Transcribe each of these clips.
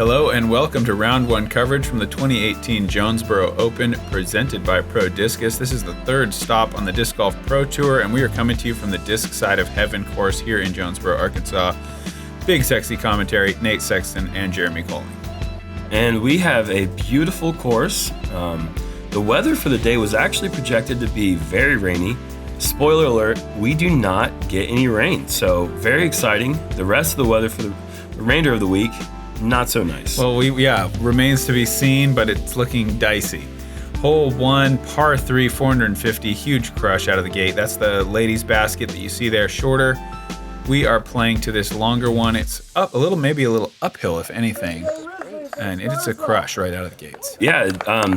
Hello and welcome to Round 1 coverage from the 2018 Jonesboro Open presented by Prodiscus. This is the third stop on the Disc Golf Pro Tour, and we are coming to you from the Disc Side of Heaven course here in Jonesboro, Arkansas. BigSexy commentary, Nate Sexton and Jeremy Koling. And we have a beautiful course. The weather for the day was actually projected to be very rainy. Spoiler alert, we do not get any rain, so very exciting. The rest of the weather for the remainder of the week, not so nice. Well, remains to be seen, but it's looking dicey. Hole 1, par 3, 450, huge crush out of the gate. That's the ladies' basket that you see there, shorter. We are playing to this longer one. It's up a little, maybe a little uphill, if anything. And it's a crush right out of the gates. Yeah,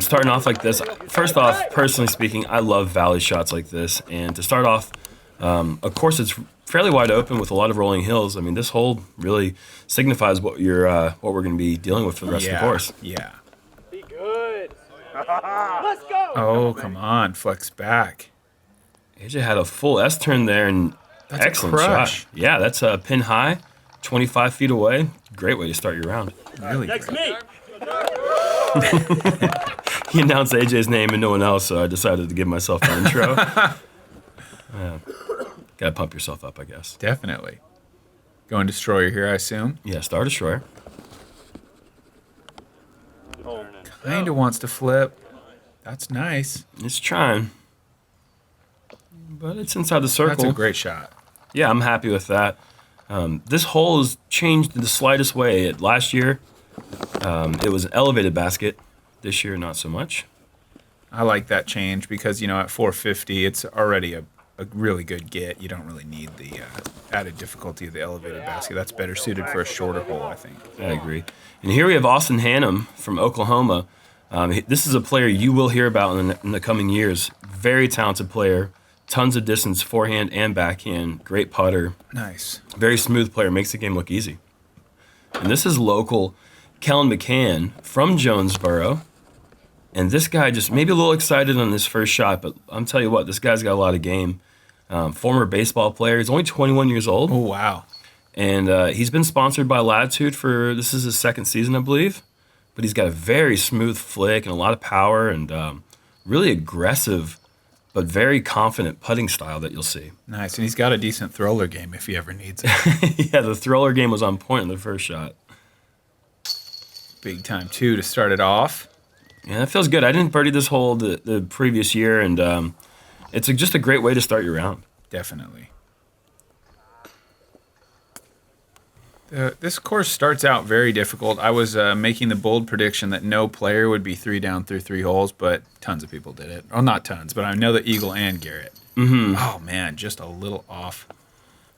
starting off like this. First off, personally speaking, I love valley shots like this. And to start off, of course, it's fairly wide open with a lot of rolling hills. I mean, this hole really signifies what we're going to be dealing with for the rest of the course. Yeah. Be good. Let's go. Oh, come on, flex back. AJ had a full S turn there, and That's excellent a crush. shot. Yeah, that's a pin high, 25 feet away. Great way to start your round. Really Next great. me. He announced AJ's name and no one else, so I decided to give myself an intro. Gotta pump yourself up, I guess. Definitely. Going destroyer here, I assume. Yeah, Star Destroyer. Kinda wants to flip. That's nice. It's trying. But it's inside the circle. That's a great shot. Yeah, I'm happy with that. This hole has changed in the slightest way. Last year, it was an elevated basket. This year, not so much. I like that change because, at 450, it's already a really good get. You don't really need the added difficulty of the elevated basket. That's better suited for a shorter hole, I think. I agree. And here we have Austin Hannum from Oklahoma. This is a player you will hear about in the coming years. Very talented player. Tons of distance, forehand and backhand. Great putter. Nice. Very smooth player. Makes the game look easy. And this is local Kellan McCann from Jonesboro. And this guy just maybe a little excited on his first shot, but I'm telling you what, this guy's got a lot of game. Former baseball player. He's only 21 years old. Oh, wow. And he's been sponsored by Latitude this is his second season, I believe. But he's got a very smooth flick and a lot of power and really aggressive but very confident putting style that you'll see. Nice. And he's got a decent thrower game if he ever needs it. Yeah, the thrower game was on point in the first shot. Big time, too, to start it off. Yeah, that feels good. I didn't birdie this hole the previous year, and it's just a great way to start your round. Definitely. This course starts out very difficult. I was making the bold prediction that no player would be 3 down through 3 holes, but tons of people did it. Well, not tons, but I know that Eagle and Garrett. Mm-hmm. Oh, man, just a little off.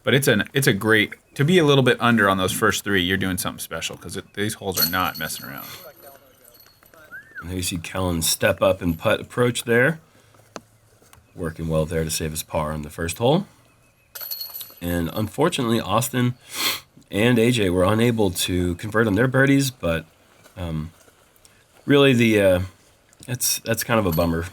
But it's a great, to be a little bit under on those first 3, you're doing something special because these holes are not messing around. And there you see Kellan step up and putt approach there. Working well there to save his par on the first hole. And unfortunately, Austin and AJ were unable to convert on their birdies, but really that's kind of a bummer.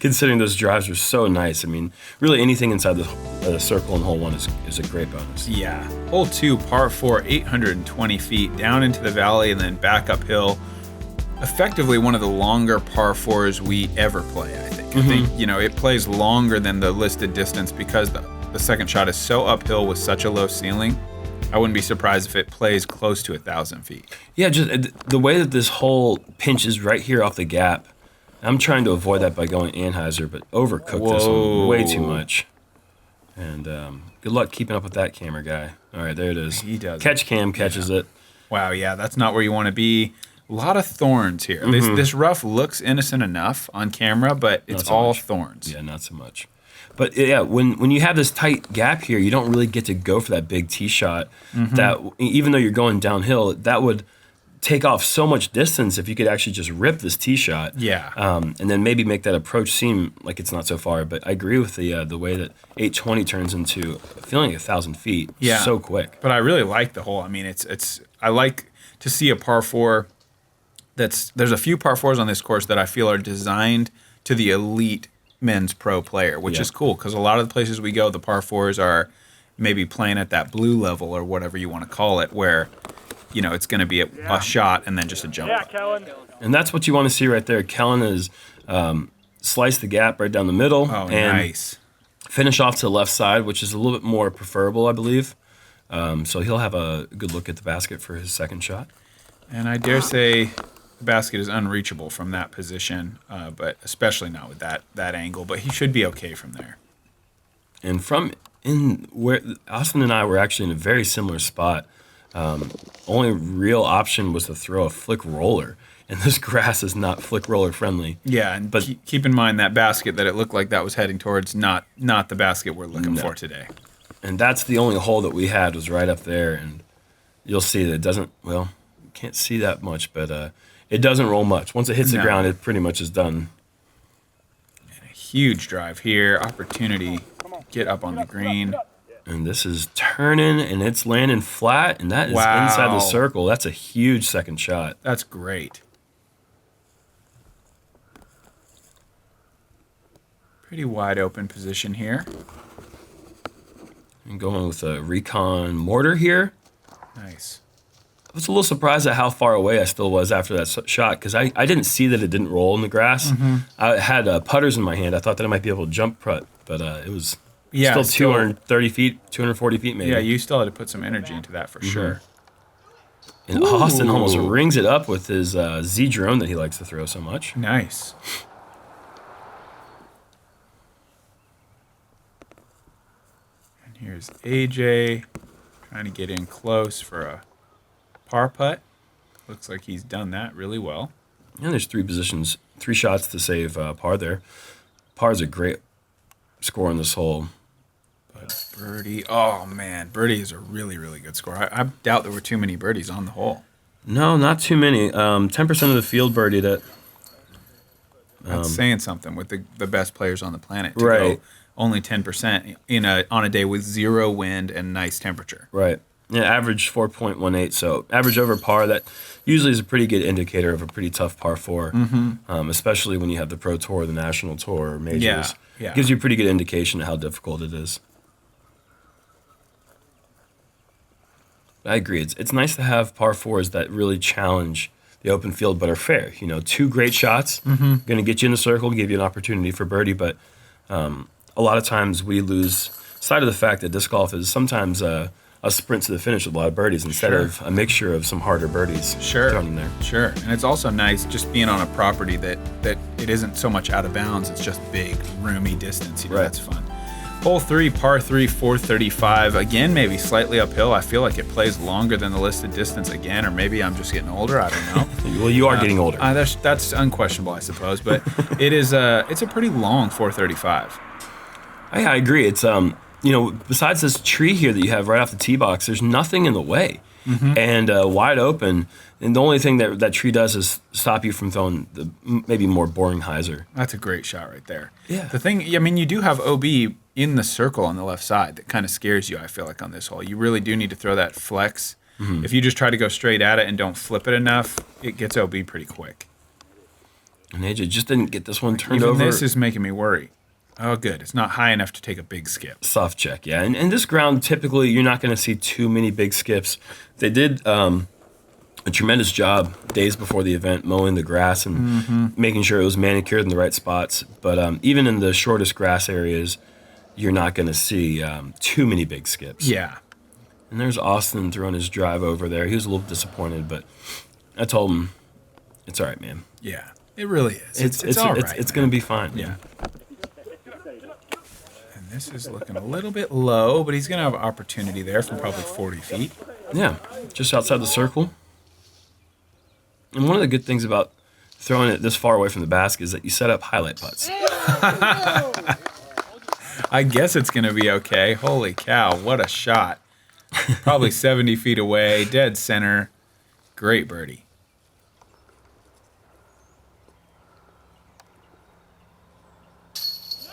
Considering those drives were so nice. I mean, really anything inside the circle in hole 1 is a great bonus. Yeah. Hole 2, par 4, 820 feet down into the valley and then back uphill. Effectively one of the longer par 4s we ever play, I think. I think, it plays longer than the listed distance because the second shot is so uphill with such a low ceiling. I wouldn't be surprised if it plays close to 1,000 feet. Yeah, just the way that this hole pinches right here off the gap. I'm trying to avoid that by going Anheuser, but overcooked this one way too much. And good luck keeping up with that camera guy. All right, there it is. He does. Catch cam catches it. Wow, yeah, that's not where you want to be. A lot of thorns here. This rough looks innocent enough on camera, but it's all thorns. Yeah, not so much. But yeah, when you have this tight gap here, you don't really get to go for that big tee shot. That even though you're going downhill, that would take off so much distance if you could actually just rip this tee shot. Yeah. And then maybe make that approach seem like it's not so far. But I agree with the way that 820 turns into feeling 1,000 feet so quick. But I really like the hole. I mean, I like to see a par 4. There's a few par 4s on this course that I feel are designed to the elite men's pro player, which is cool because a lot of the places we go, the par 4s are maybe playing at that blue level or whatever you want to call it, where it's going to be a shot and then just a jump. Yeah, Kellan. And that's what you want to see right there. Kellan has sliced the gap right down the middle. Oh, and nice. finish off to the left side, which is a little bit more preferable, I believe. So he'll have a good look at the basket for his second shot. And I dare say the basket is unreachable from that position, but especially not with that angle. But he should be okay from there. And where Austin and I were actually in a very similar spot. Only real option was to throw a flick roller. And this grass is not flick roller friendly. Yeah, but keep in mind that basket that it looked like that was heading towards, not the basket we're looking for today. And that's the only hole that we had was right up there. And you'll see that it doesn't, well, you can't see that much, but it doesn't roll much. Once it hits the ground, it pretty much is done. And a huge drive here. Opportunity. Get up on the green. And this is turning, and it's landing flat, and that is inside the circle. That's a huge second shot. That's great. Pretty wide open position here. And going with a Recon mortar here. Nice. I was a little surprised at how far away I still was after that shot because I didn't see that it didn't roll in the grass. I had putters in my hand. I thought that I might be able to jump putt, but it was still 230 feet, 240 feet maybe. Yeah, you still had to put some energy into that for sure. And Austin almost rings it up with his Z drone that he likes to throw so much. Nice. And here's AJ trying to get in close for a par putt. Looks like he's done that really well. And there's 3 shots to save par there. Par's a great score on this hole. But birdie, oh man, birdie is a really, really good score. I doubt there were too many birdies on the hole. No, not too many. 10% of the field birdied it. That's saying something with the best players on the planet. To go only 10% on a day with 0 wind and nice temperature. Right. Yeah, average 4.18. So average over par. That usually is a pretty good indicator of a pretty tough par 4, especially when you have the Pro Tour, the National Tour, or majors. Yeah. Gives you a pretty good indication of how difficult it is. I agree. It's nice to have par 4s that really challenge the open field but are fair. 2 great shots, going to get you in the circle, give you an opportunity for birdie, but a lot of times we lose sight of the fact that disc golf is sometimes a sprint to the finish with a lot of birdies instead of a mixture of some harder birdies thrown in there. Sure. And it's also nice just being on a property that it isn't so much out of bounds. It's just big, roomy distance. That's fun. Hole 3, par 3, 435. Again, maybe slightly uphill. I feel like it plays longer than the listed distance again, or maybe I'm just getting older. I don't know. Well, you are getting older. That's unquestionable, I suppose. But it's a pretty long 435. I agree. It's besides this tree here that you have right off the tee box, there's nothing in the way, and wide open. And the only thing that tree does is stop you from throwing the maybe more boring hyzer. That's a great shot right there. Yeah. The thing, you do have OB in the circle on the left side that kind of scares you, I feel like, on this hole. You really do need to throw that flex. If you just try to go straight at it and don't flip it enough, it gets OB pretty quick. And AJ just didn't get this one turned over. This is making me worry. Oh, good. It's not high enough to take a big skip. Soft check, yeah. And this ground, typically, you're not going to see too many big skips. They did a tremendous job days before the event mowing the grass and making sure it was manicured in the right spots. But even in the shortest grass areas, you're not going to see too many big skips. Yeah. And there's Austin throwing his drive over there. He was a little disappointed, but I told him, it's all right, man. Yeah, it really is. It's all right. It's going to be fine. Yeah. This is looking a little bit low, but he's going to have an opportunity there from probably 40 feet. Yeah, just outside the circle. And one of the good things about throwing it this far away from the basket is that you set up highlight putts. I guess it's going to be okay. Holy cow, what a shot. Probably 70 feet away, dead center. Great birdie.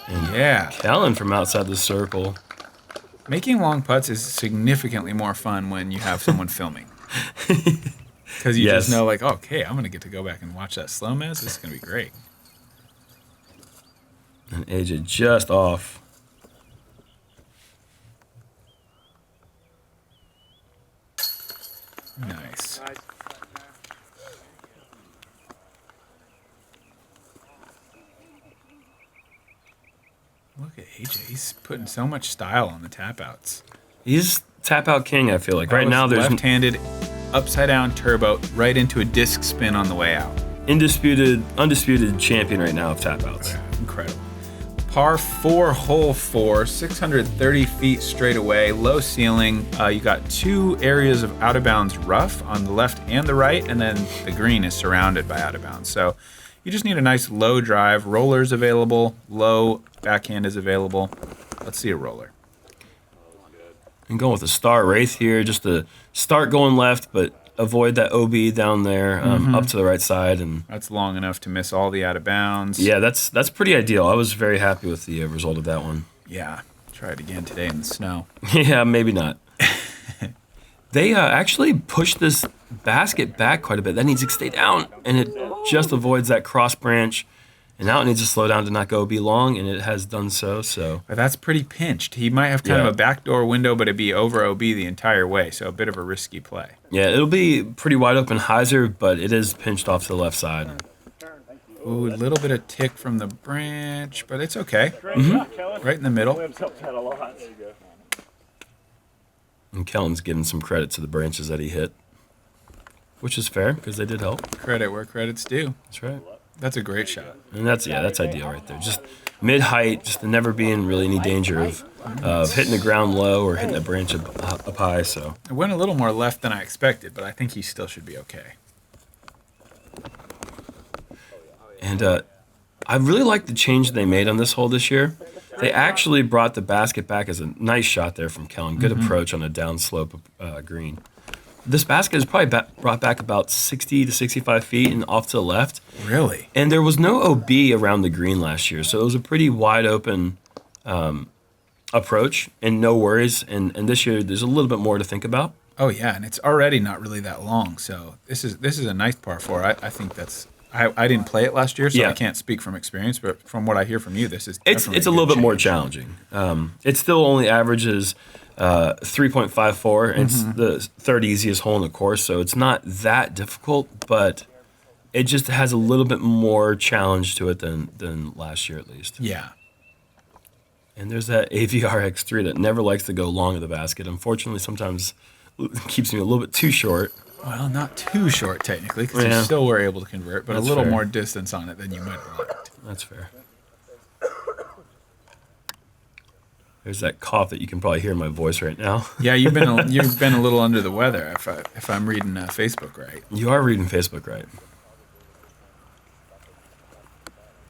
And yeah. Kellan from outside the circle. Making long putts is significantly more fun when you have someone filming. Because you just know, like, oh, okay, I'm going to get to go back and watch that SloMez. This is going to be great. And AJ just off. Nice. Look at AJ. He's putting so much style on the tap outs. He's tap out king, I feel like. Right now, there's left-handed, upside-down turbo right into a disc spin on the way out. undisputed champion right now of tap outs. Incredible. Par 4, hole 4, 630 feet straight away, low ceiling. You got 2 areas of out of bounds rough on the left and the right, and then the green is surrounded by out of bounds. So you just need a nice low drive. Rollers available, low backhand is available. Let's see a roller. And going with a star wraith here, just to start going left, but avoid that OB down there, up to the right side, and that's long enough to miss all the out of bounds. Yeah, that's pretty ideal. I was very happy with the result of that one. Yeah, try it again today in the snow. Yeah, maybe not. They actually pushed this basket back quite a bit. That needs to stay down, and it just avoids that cross branch. And now it needs to slow down to not go OB long, and it has done so. But that's pretty pinched. He might have kind of a backdoor window, but it'd be over OB the entire way, so a bit of a risky play. Yeah, it'll be pretty wide open hyzer, but it is pinched off to the left side. Ooh, a little bit of tick from the branch, but it's okay. Right in the middle. And Kellan's giving some credit to the branches that he hit, which is fair because they did help. Credit where credit's due. That's right. That's a great shot. And that's ideal right there. Just mid-height, just never being really any danger of hitting the ground low or hitting a branch up high. So it went a little more left than I expected, but I think he still should be okay. And I really like the change they made on this hole this year. They actually brought the basket back as a nice shot there from Kellan. Good approach on a downslope green. This basket is probably brought back about 60 to 65 feet and off to the left. Really? And there was no OB around the green last year, so it was a pretty wide open approach and no worries. And this year, there's a little bit more to think about. Oh yeah, and it's already not really that long, so this is a nice par 4. I think that's. I didn't play it last year, so I can't speak from experience. But from what I hear from you, this is it's a little bit more challenging. It still only averages 3.54. It's the third easiest hole in the course, so it's not that difficult, but it just has a little bit more challenge to it than last year at least. Yeah. And there's that AVR X3 that never likes to go long of the basket. Unfortunately, sometimes keeps me a little bit too short. Well, not too short technically, because you still were able to convert, but that's a little more distance on it than you might have liked. That's fair. There's that cough that you can probably hear in my voice right now. Yeah, you've been a little under the weather if I'm reading Facebook right. You are reading Facebook right.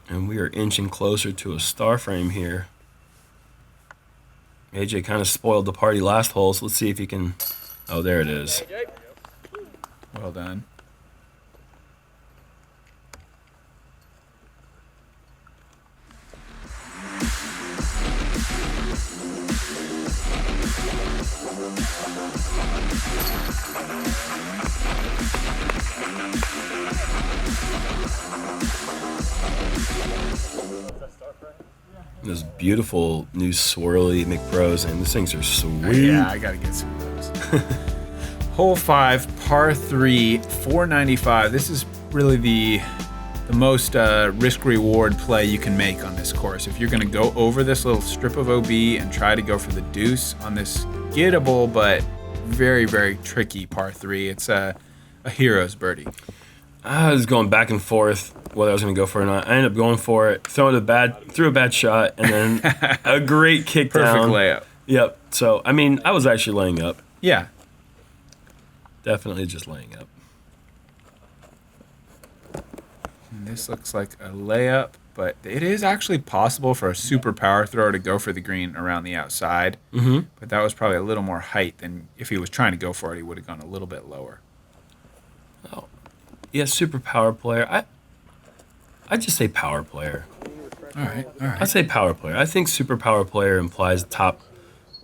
And we are inching closer to a star frame here. AJ kind of spoiled the party last hole, so let's see if he can. Oh, there it is. Well done. Those beautiful new swirly McPros, and these things are sweet. Yeah, I gotta get some of those. Hole 5, par 3, 495. This is really the most risk-reward play you can make on this course. If you're going to go over this little strip of OB and try to go for the deuce on this gettable but very, very tricky par 3, it's a hero's birdie. I was going back and forth whether I was going to go for it or not. I ended up going for it, threw a bad shot, and then a great kick down. Perfect layup. Yep. So, I mean, I was actually laying up. Yeah. Definitely just laying up. And this looks like a layup, but it is actually possible for a super power thrower to go for the green around the outside. But that was probably a little more height than if he was trying to go for it, he would have gone a little bit lower. Oh, yeah, super power player. I'd just say power player. All right. I'd say power player. I think super power player implies top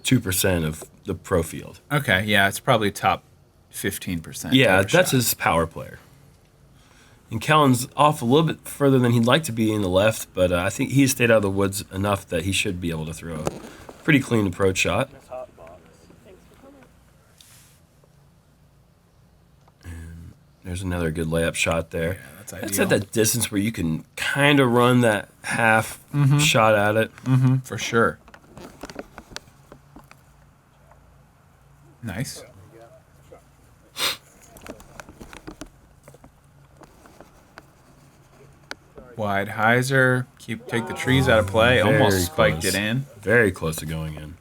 2% of the pro field. Okay, yeah, it's probably top 15%. Yeah, that's his power player. And Kellan's off a little bit further than he'd like to be in the left, but I think he stayed out of the woods enough that he should be able to throw a pretty clean approach shot. There's another good layup shot there. Yeah, that's ideal. That's at that distance where you can kind of run that half shot at it. Mm-hmm, for sure. Nice. Wide hyzer. Take the trees out of play. Very Almost spiked close. it in. Very close to going in.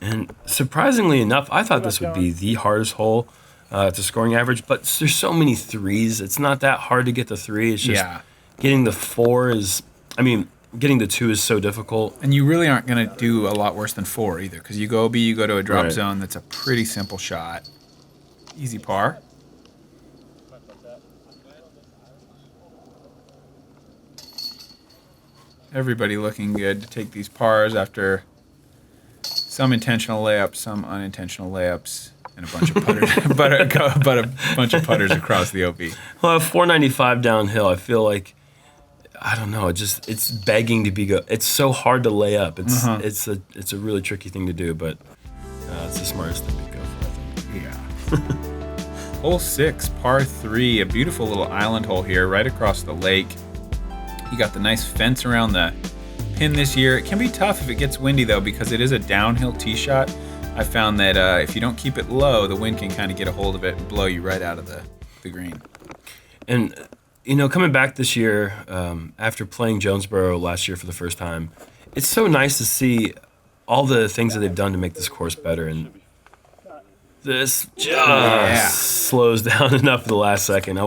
And surprisingly enough, I thought this would be the hardest hole to scoring average, but there's so many threes. It's not that hard to get the three. It's just getting the four is, getting the two is so difficult. And you really aren't going to do a lot worse than 4 either, because you go to a drop zone that's a pretty simple shot. Easy par. Everybody looking good to take these pars after some intentional layups, some unintentional layups, and a bunch of putters, but a bunch of putters across the OB. Well, 495 downhill, I feel like, I don't know, it's begging to be good. It's so hard to lay up. It's a really tricky thing to do, but it's the smartest thing to go for, I think. Yeah. Hole 6, par 3, a beautiful little island hole here, right across the lake. You got the nice fence around the pin this year. It can be tough if it gets windy though, because it is a downhill tee shot. I found that if you don't keep it low, the wind can kind of get a hold of it and blow you right out of the green. And coming back this year, after playing Jonesboro last year for the first time, it's so nice to see all the things that they've done to make this course better. And this just slows down enough at the last second.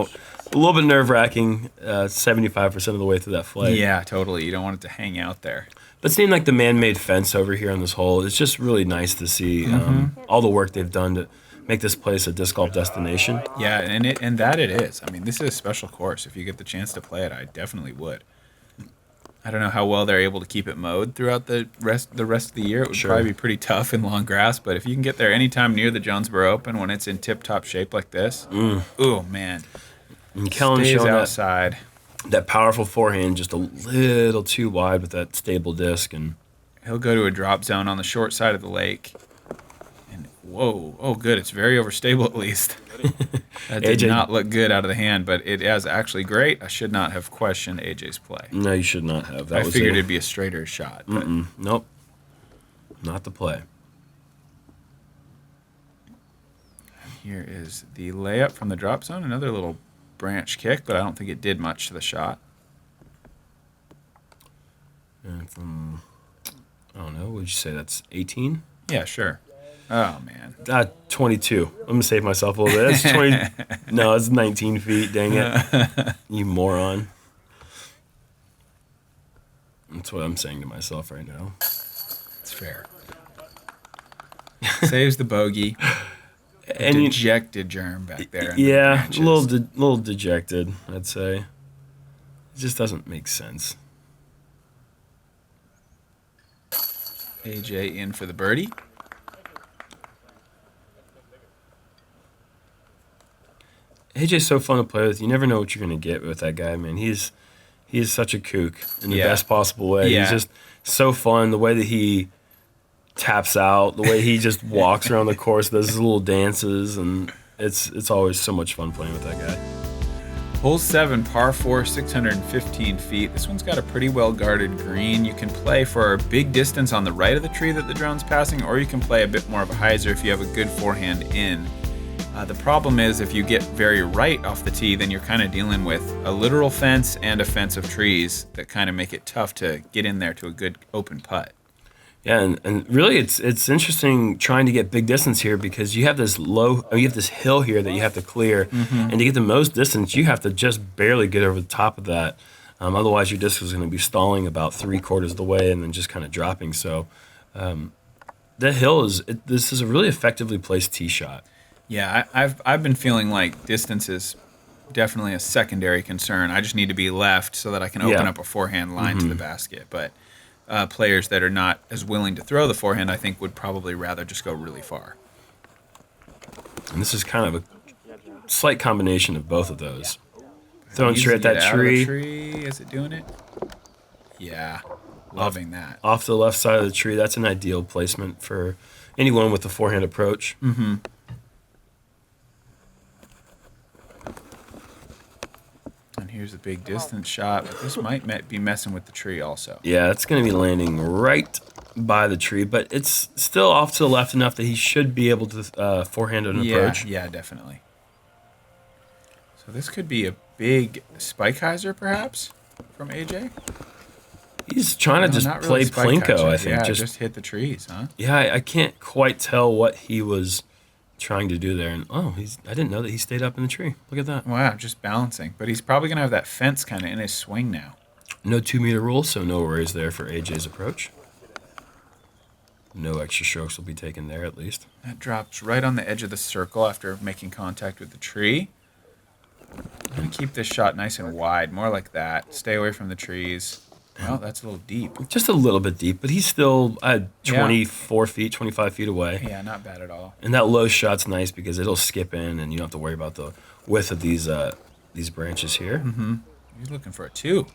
A little bit nerve-wracking, 75% of the way through that flight. Yeah, totally. You don't want it to hang out there. But seeing like the man-made fence over here on this hole, it's just really nice to see all the work they've done to make this place a disc golf destination. Yeah, and that it is. This is a special course. If you get the chance to play it, I definitely would. I don't know how well they're able to keep it mowed throughout the rest of the year. It would probably be pretty tough in long grass, but if you can get there anytime near the Jonesboro Open when it's in tip-top shape like this, ooh, man. And Kellan Stays showing outside. that powerful forehand just a little too wide with that stable disc. And he'll go to a drop zone on the short side of the lake. And whoa, oh good, it's very overstable at least. That did not look good out of the hand, but it is actually great. I should not have questioned AJ's play. No, you should not have. I figured it'd be a straighter shot. But nope, not the play. Here is the layup from the drop zone. Another little branch kick, but I don't think it did much to the shot. And from, I don't know, what would you say? That's 18? Yeah, sure. Oh, man. 22. I'm going to save myself a little bit. It's 20. No, it's 19 feet. Dang it. You moron. That's what I'm saying to myself right now. It's fair. Saves the bogey. And dejected germ back there. Yeah, a little dejected, I'd say. It just doesn't make sense. AJ in for the birdie. AJ's so fun to play with. You never know what you're going to get with that guy, man. He is such a kook in the best possible way. Yeah. He's just so fun. The way that he taps out, the way he just walks around the course, does his little dances, and it's always so much fun playing with that guy. Hole 7, par 4, 615 feet. This one's got a pretty well-guarded green. You can play for a big distance on the right of the tree that the drone's passing, or you can play a bit more of a hyzer if you have a good forehand in. The problem is if you get very right off the tee, then you're kind of dealing with a literal fence and a fence of trees that kind of make it tough to get in there to a good open putt. Yeah, and really it's interesting trying to get big distance here because you have this hill here that you have to clear, and to get the most distance, you have to just barely get over the top of that. Otherwise, your disc is going to be stalling about 3/4 of the way and then just kind of dropping. So that hill this is a really effectively placed tee shot. Yeah, I've been feeling like distance is definitely a secondary concern. I just need to be left so that I can open up a forehand line to the basket, but. Players that are not as willing to throw the forehand, I think, would probably rather just go really far. And this is kind of a slight combination of both of those. Throwing Easy straight at to that get out of the tree. tree. Is it doing it? Yeah, loving that. Off the left side of the tree. That's an ideal placement for anyone with a forehand approach. Here's a big distance shot, but this might be messing with the tree also. Yeah, it's going to be landing right by the tree, but it's still off to the left enough that he should be able to forehand an approach. Yeah, definitely. So this could be a big spike hyzer, perhaps, from AJ. He's trying to just not play really spike Plinko, hyzer. I think. Yeah, just hit the trees, huh? Yeah, I can't quite tell what he was trying to do there. And I didn't know that he stayed up in the tree. Look at that. Wow, just balancing. But he's probably going to have that fence kind of in his swing now. No 2-meter rule, so no worries there for AJ's approach. No extra strokes will be taken there, at least. That drops right on the edge of the circle after making contact with the tree. I'm going to keep this shot nice and wide, more like that. Stay away from the trees. Well, that's a little deep. Just a little bit deep, but he's still 24 feet, 25 feet away. Yeah, not bad at all. And that low shot's nice because it'll skip in, and you don't have to worry about the width of these branches here. Mm-hmm. You're looking for a 2.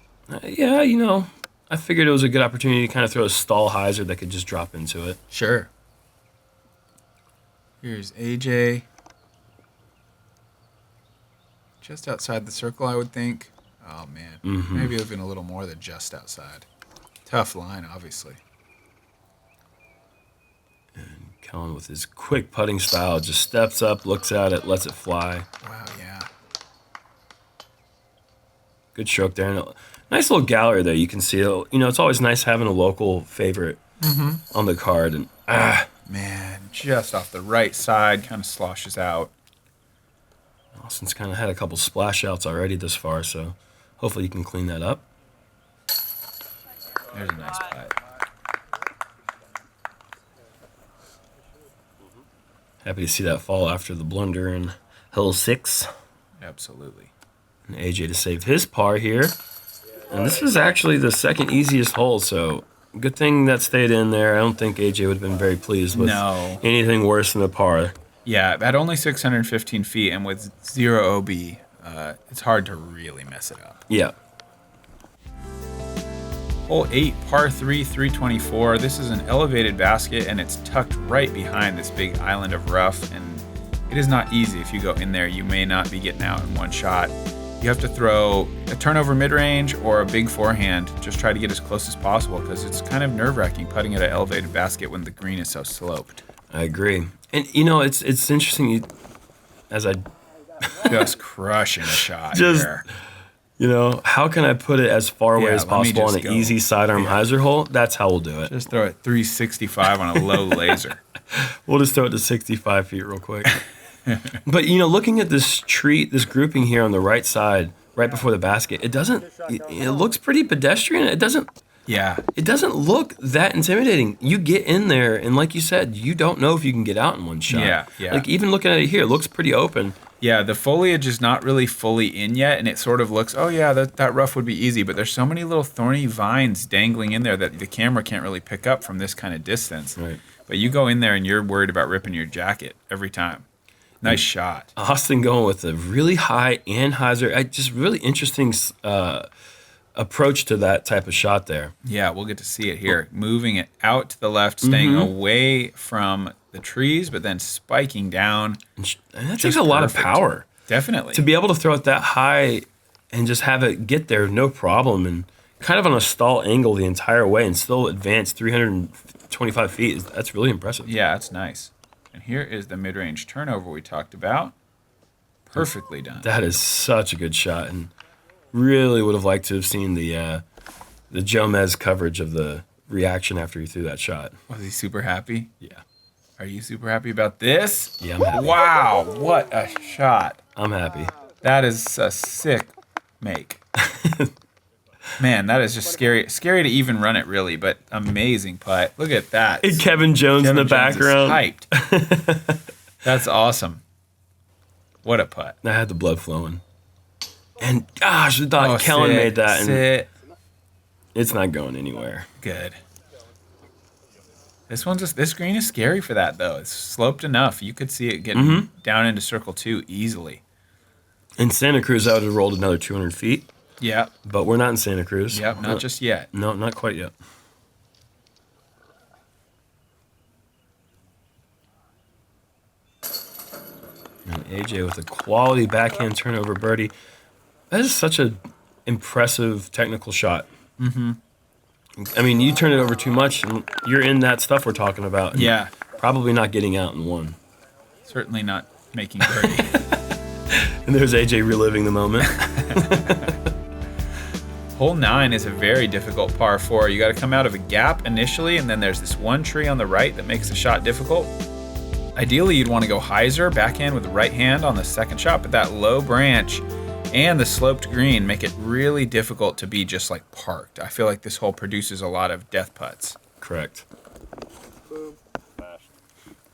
Yeah, I figured it was a good opportunity to kind of throw a stall hyzer that could just drop into it. Sure. Here's AJ. Just outside the circle, I would think. Oh, man. Maybe even a little more than just outside. Tough line, obviously. And Kellan, with his quick putting style, just steps up, looks at it, lets it fly. Wow, yeah. Good stroke there. And a nice little gallery there. You can see, it's always nice having a local favorite on the card. And Man, just off the right side, kind of sloshes out. Austin's kind of had a couple splash outs already this far, so hopefully you can clean that up. There's a nice putt. Happy to see that fall after the blunder in hole 6. Absolutely. And AJ to save his par here. And this was actually the second easiest hole, so good thing that stayed in there. I don't think AJ would have been very pleased with anything worse than a par. Yeah, at only 615 feet and with 0 OB, it's hard to really mess it up. Yeah. Hole 8, par 3, 324. This is an elevated basket, and it's tucked right behind this big island of rough, and it is not easy. If you go in there, you may not be getting out in one shot. You have to throw a turnover mid-range or a big forehand. Just try to get as close as possible because it's kind of nerve-wracking putting at an elevated basket when the green is so sloped. I agree. And, it's interesting as I... Just crushing a shot just, there. How can I put it as far away as possible on an easy sidearm hyzer hole? That's how we'll do it. Just throw it 365 on a low laser. We'll just throw it to 65 feet real quick. But, looking at this grouping here on the right side, right before the basket, it looks pretty pedestrian. It doesn't look that intimidating. You get in there, and like you said, you don't know if you can get out in one shot. Yeah. Like, even looking at it here, it looks pretty open. Yeah, the foliage is not really fully in yet, and it sort of looks, that rough would be easy, but there's so many little thorny vines dangling in there that the camera can't really pick up from this kind of distance. Right. But you go in there, and you're worried about ripping your jacket every time. Nice shot. Austin going with a really high and hyzer. Just really interesting approach to that type of shot there. Yeah, we'll get to see it here. Moving it out to the left, staying away from the trees, but then spiking down. And that takes a lot of power. Definitely. To be able to throw it that high and just have it get there no problem and kind of on a stall angle the entire way and still advance 325 feet, that's really impressive. Yeah, that's nice. And here is the mid-range turnover we talked about. Perfectly done. That is such a good shot, and really would have liked to have seen the Jomez coverage of the reaction after he threw that shot. Was he super happy? Yeah. Are you super happy about this? Yeah, I'm happy. Wow, what a shot. I'm happy. That is a sick make. Man, that is just scary. Scary to even run it, really, but amazing putt. Look at that. And Kevin Jones in the background. Hyped. That's awesome. What a putt. I had the blood flowing. And gosh, I thought Kellan made that. And it's not going anywhere. Good. This green is scary for that, though. It's sloped enough. You could see it getting down into circle 2 easily. In Santa Cruz, I would have rolled another 200 feet. Yeah. But we're not in Santa Cruz. Yep, not just yet. No, not quite yet. And AJ with a quality backhand turnover birdie. That is such a impressive technical shot. Mm-hmm. I mean, you turn it over too much, and you're in that stuff we're talking about. Yeah. Probably not getting out in one. Certainly not making birdie. And there's AJ reliving the moment. Hole 9 is a very difficult par 4. You got to come out of a gap initially, and then there's this one tree on the right that makes the shot difficult. Ideally, you'd want to go hyzer, backhand with the right hand on the second shot, but that low branch and the sloped green make it really difficult to be just like parked. I feel like this hole produces a lot of death putts. Correct.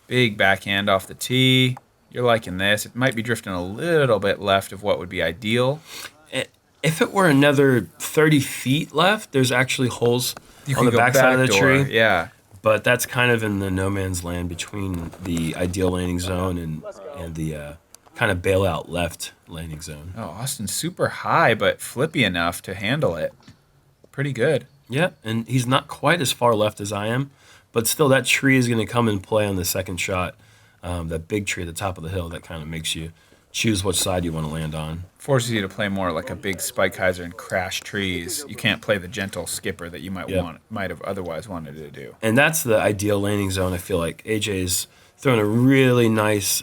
Big backhand off the tee. You're liking this. It might be drifting a little bit left of what would be ideal. If it were another 30 feet left, there's actually holes on the back side of the tree. Yeah. But that's kind of in the no man's land between the ideal landing zone and the kind of bailout left landing zone. Oh, Austin's super high, but flippy enough to handle it. Pretty good. Yeah, and he's not quite as far left as I am, but still that tree is going to come and play on the second shot. That big tree at the top of the hill that kind of makes you choose which side you want to land on. Forces you to play more like a big spike hyzer and crash trees. You can't play the gentle skipper that you might have otherwise wanted to do. And that's the ideal landing zone. I feel like AJ's throwing a really nice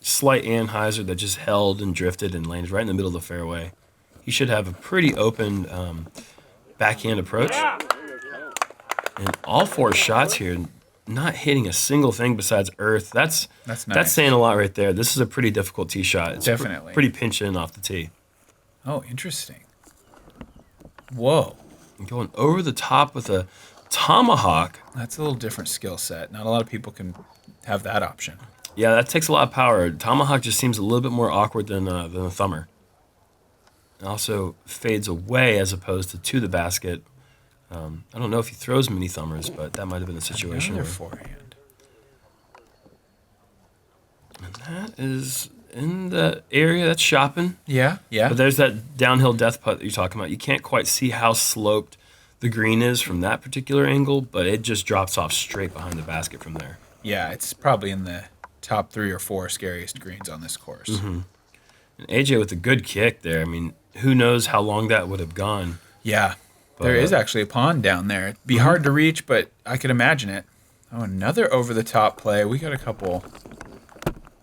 slight anhyzer that just held and drifted and landed right in the middle of the fairway. He should have a pretty open backhand approach. And all 4 shots here, not hitting a single thing besides earth. That's nice. That's saying a lot right there. This is a pretty difficult tee shot. It's definitely pretty pinch in off the tee. Oh, interesting. Whoa. And going over the top with a tomahawk. That's a little different skill set. Not a lot of people can have that option. Yeah, that takes a lot of power. Tomahawk just seems a little bit more awkward than a thumber. It also fades away as opposed to the basket. I don't know if he throws many thumbers, but that might have been the situation. Another forehand. And that is in the area that's shopping. Yeah. But there's that downhill death putt that you're talking about. You can't quite see how sloped the green is from that particular angle, but it just drops off straight behind the basket from there. Yeah, it's probably in the top 3 or 4 scariest greens on this course. Mm-hmm. And AJ with a good kick there. I mean, who knows how long that would have gone. Yeah. But there is actually a pond down there. It'd be hard to reach, but I could imagine it. Oh, another over-the-top play. We got a couple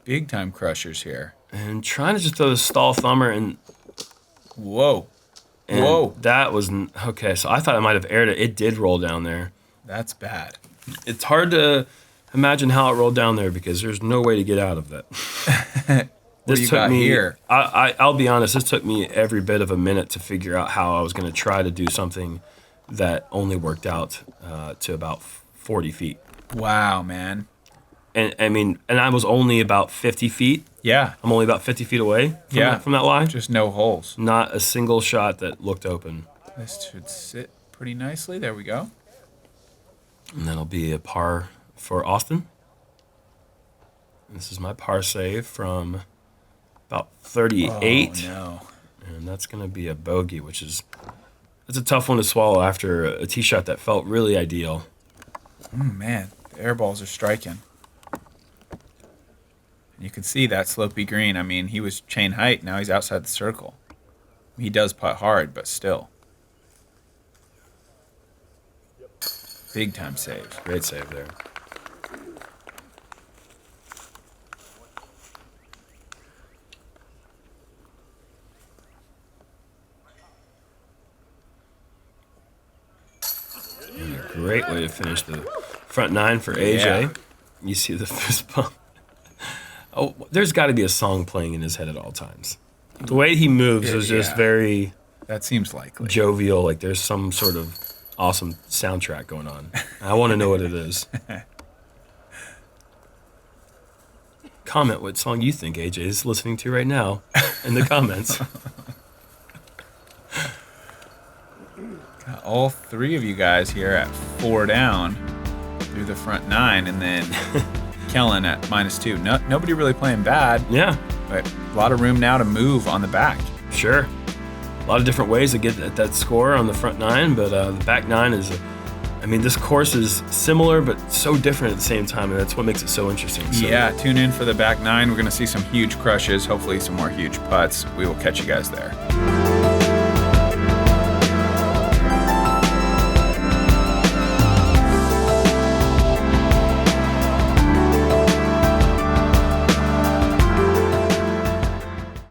big-time crushers here. And trying to just throw the stall thumber and... Whoa. And whoa. That was... Okay, so I thought I might have aired it. It did roll down there. That's bad. It's hard to imagine how it rolled down there because there's no way to get out of that. What do you got here? I'll be honest, this took me every bit of a minute to figure out how I was going to try to do something that only worked out to about 40 feet. Wow, man. And I mean, and I was only about 50 feet. Yeah. I'm only about 50 feet away from that line. Just no holes. Not a single shot that looked open. This should sit pretty nicely. There we go. And that'll be a par for Austin. This is my par save from about 38. Oh, no. And that's going to be a bogey, that's a tough one to swallow after a tee shot that felt really ideal. Man, the air balls are striking. You can see that slopey green. I mean, he was chain height. Now he's outside the circle. He does putt hard, but still. Big time save. Great save there. And a great way to finish the front 9 for AJ. Yeah. You see the fist bump. Oh, there's got to be a song playing in his head at all times. The way he moves is just very... That seems likely. Jovial, like there's some sort of awesome soundtrack going on. I want to know what it is. Comment what song you think AJ is listening to right now in the comments. Got all 3 of you guys here at 4 down through the front 9, and then Kellan at -2. Nobody really playing bad. Yeah. But a lot of room now to move on the back. Sure. A lot of different ways to get at that score on the front 9, but the back 9 is I mean, this course is similar but so different at the same time, and that's what makes it so interesting. So, Yeah, tune in for the back nine. We're going to see some huge crushes, hopefully some more huge putts. We will catch you guys there.